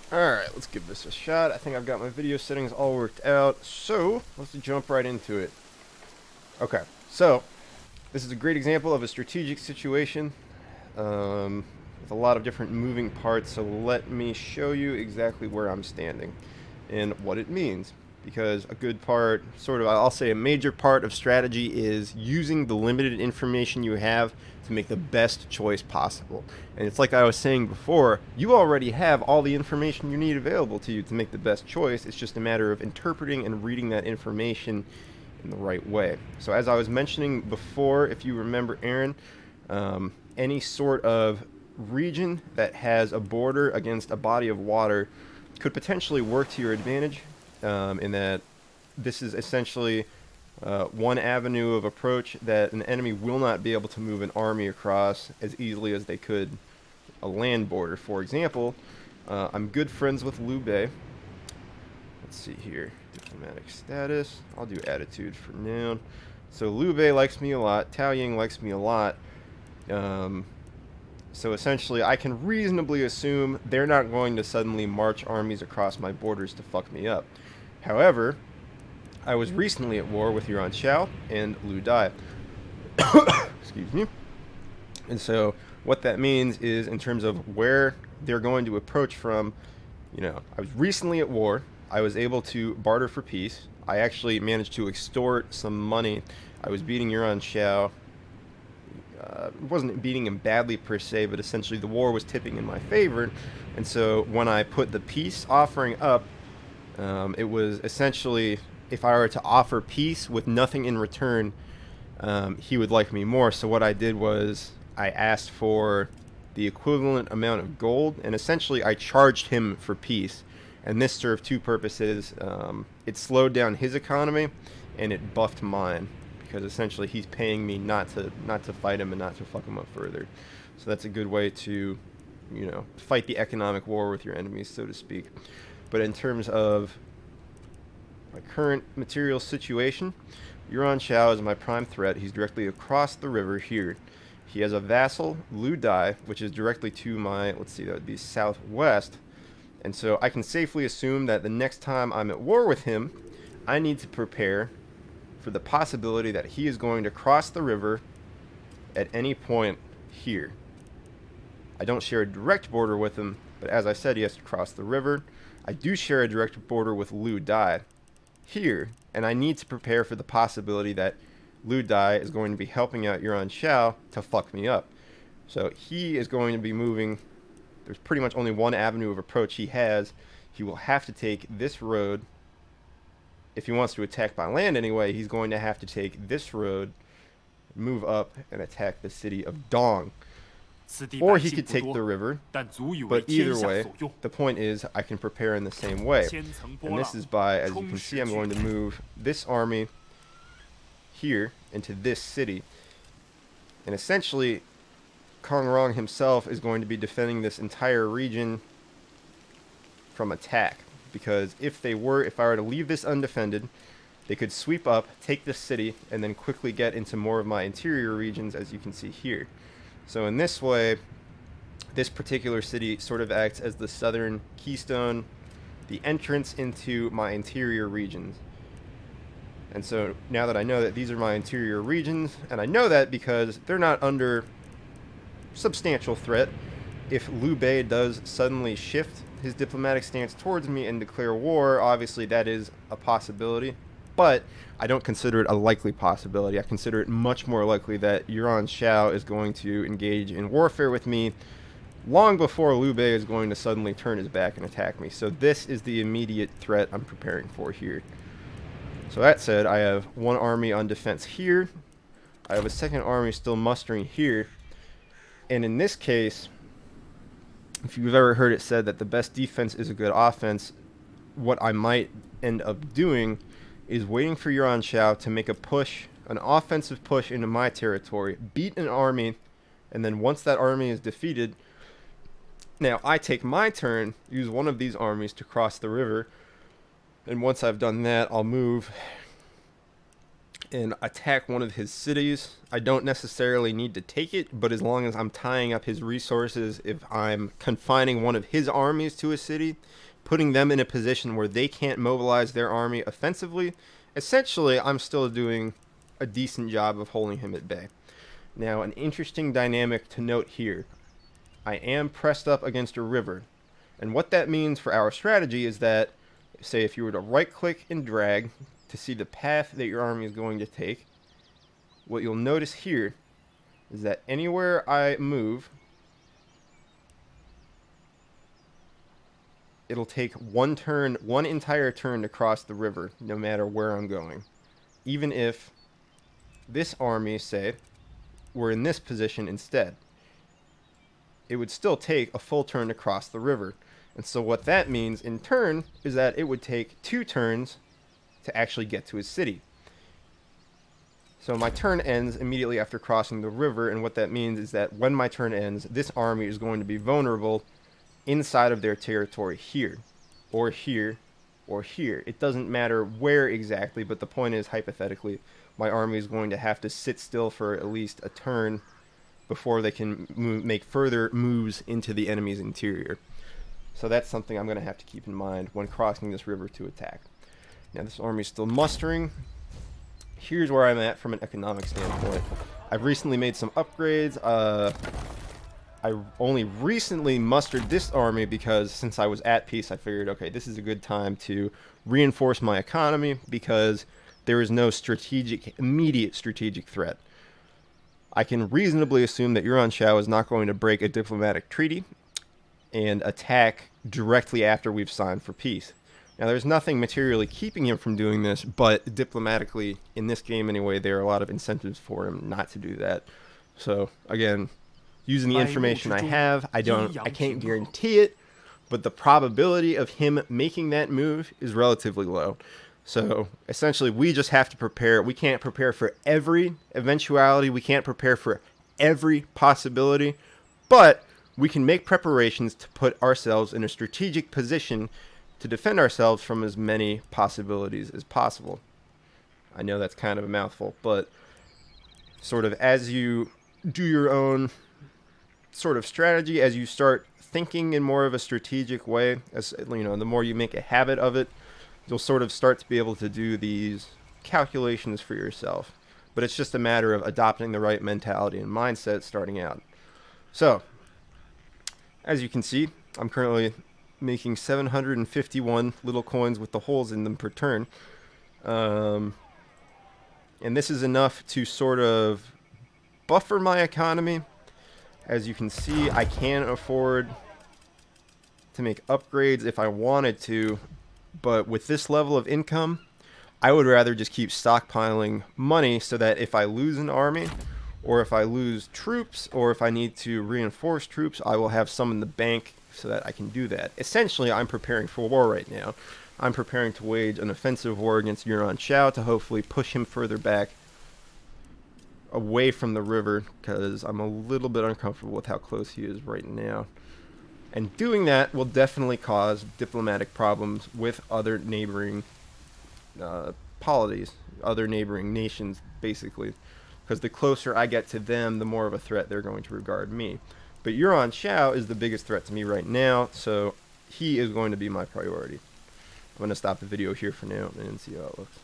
Alright, let's give this a shot. I think I've got my video settings all worked out. So, let's jump right into it. Okay, so, this is a great example of a strategic situation with a lot of different moving parts. So let me show you exactly where I'm standing and what it means. Because a good part, sort of, I'll say a major part of strategy is using the limited information you have to make the best choice possible. And it's like I was saying before, you already have all the information you need available to you to make the best choice. It's just a matter of interpreting and reading that information in the right way. So as I was mentioning before, if you remember, Aaron, any sort of region that has a border against a body of water could potentially work to your advantage, in that this is essentially one avenue of approach that an enemy will not be able to move an army across as easily as they could a land border. For example, I'm good friends with Liu Bei. Let's see here. Diplomatic status. I'll do attitude for now. So Liu Bei likes me a lot. Tao Ying likes me a lot. So essentially, I can reasonably assume they're not going to suddenly march armies across my borders to fuck me up. However, I was recently at war with Yuan Shao and Lu Dai. Excuse me. And so what that means is, in terms of where they're going to approach from, I was recently at war. I was able to barter for peace. I actually managed to extort some money. I was beating Yuan Shao. Wasn't beating him badly per se, but essentially the war was tipping in my favor. And so when I put the peace offering up, it was essentially, if I were to offer peace with nothing in return, he would like me more. So what I did was I asked for the equivalent amount of gold, and essentially I charged him for peace. And this served two purposes. It slowed down his economy, and it buffed mine, because essentially he's paying me not to fight him and not to fuck him up further. So that's a good way to, fight the economic war with your enemies, so to speak. But in terms of my current material situation, Yuan Shao is my prime threat. He's directly across the river here. He has a vassal, Liu Dai, which is directly to my, let's see, that would be southwest. And so I can safely assume that the next time I'm at war with him, I need to prepare for the possibility that he is going to cross the river at any point here. I don't share a direct border with him, but as I said, he has to cross the river. I do share a direct border with Liu Dai here, and I need to prepare for the possibility that Liu Dai is going to be helping out Yuan Shao to fuck me up. So he is going to be moving. There's pretty much only one avenue of approach he has. He will have to take this road. If he wants to attack by land anyway, he's going to have to take this road, move up, and attack the city of Dong. Or he could take the river, but either way, the point is I can prepare in the same way. And this is by, as you can see, I'm going to move this army here into this city. And essentially, Kong Rong himself is going to be defending this entire region from attack. Because if I were to leave this undefended, they could sweep up, take this city, and then quickly get into more of my interior regions, as you can see here. So in this way, this particular city sort of acts as the southern keystone, the entrance into my interior regions. And so now that I know that these are my interior regions, and I know that because they're not under substantial threat, if Liu Bei does suddenly shift his diplomatic stance towards me and declare war, obviously that is a possibility. But I don't consider it a likely possibility. I consider it much more likely that Yuan Shao is going to engage in warfare with me long before Liu Bei is going to suddenly turn his back and attack me. So this is the immediate threat I'm preparing for here. So that said, I have one army on defense here. I have a second army still mustering here. And in this case, if you've ever heard it said that the best defense is a good offense, what I might end up doing is waiting for Yuan Shao to make a push, an offensive push into my territory, beat an army, and then once that army is defeated, now I take my turn, use one of these armies to cross the river, and once I've done that, I'll move and attack one of his cities. I don't necessarily need to take it, but as long as I'm tying up his resources, if I'm confining one of his armies to a city, putting them in a position where they can't mobilize their army offensively, essentially I'm still doing a decent job of holding him at bay. Now, an interesting dynamic to note here. I am pressed up against a river, and what that means for our strategy is that, say if you were to right click and drag to see the path that your army is going to take, what you'll notice here is that anywhere I move, it'll take one entire turn to cross the river, no matter where I'm going. Even if this army, say, were in this position instead, it would still take a full turn to cross the river. And so what that means in turn is that it would take 2 turns to actually get to his city. So my turn ends immediately after crossing the river, and what that means is that when my turn ends, this army is going to be vulnerable inside of their territory here, or here, or here. It doesn't matter where exactly, but the point is, hypothetically, my army is going to have to sit still for at least a turn before they can make further moves into the enemy's interior. So that's something I'm going to have to keep in mind when crossing this river to attack. Now this army is still mustering. Here's where I'm at from an economic standpoint. I've recently made some upgrades. I only recently mustered this army because since I was at peace, I figured, okay, this is a good time to reinforce my economy because there is no immediate strategic threat. I can reasonably assume that Yuan Shao is not going to break a diplomatic treaty and attack directly after we've signed for peace. Now, there's nothing materially keeping him from doing this, but diplomatically, in this game anyway, there are a lot of incentives for him not to do that. So, again, using the information I have, I can't guarantee it, but the probability of him making that move is relatively low. So, essentially, we just have to prepare. We can't prepare for every eventuality. We can't prepare for every possibility, but we can make preparations to put ourselves in a strategic position to defend ourselves from as many possibilities as possible. I know that's kind of a mouthful, but sort of as you do your own sort of strategy, as you start thinking in more of a strategic way, as you know, the more you make a habit of it, you'll sort of start to be able to do these calculations for yourself. But it's just a matter of adopting the right mentality and mindset starting out. So, as you can see, I'm currently making 751 little coins with the holes in them per turn. And this is enough to sort of buffer my economy. As you can see, I can afford to make upgrades if I wanted to, but with this level of income, I would rather just keep stockpiling money so that if I lose an army, or if I lose troops, or if I need to reinforce troops, I will have some in the bank so that I can do that. Essentially, I'm preparing for war right now. I'm preparing to wage an offensive war against Yuan Shao to hopefully push him further back away from the river, because I'm a little bit uncomfortable with how close he is right now. And doing that will definitely cause diplomatic problems with other neighboring polities, other neighboring nations, basically. Because the closer I get to them, the more of a threat they're going to regard me. But Yuan Shao is the biggest threat to me right now, so he is going to be my priority. I'm going to stop the video here for now and see how it looks.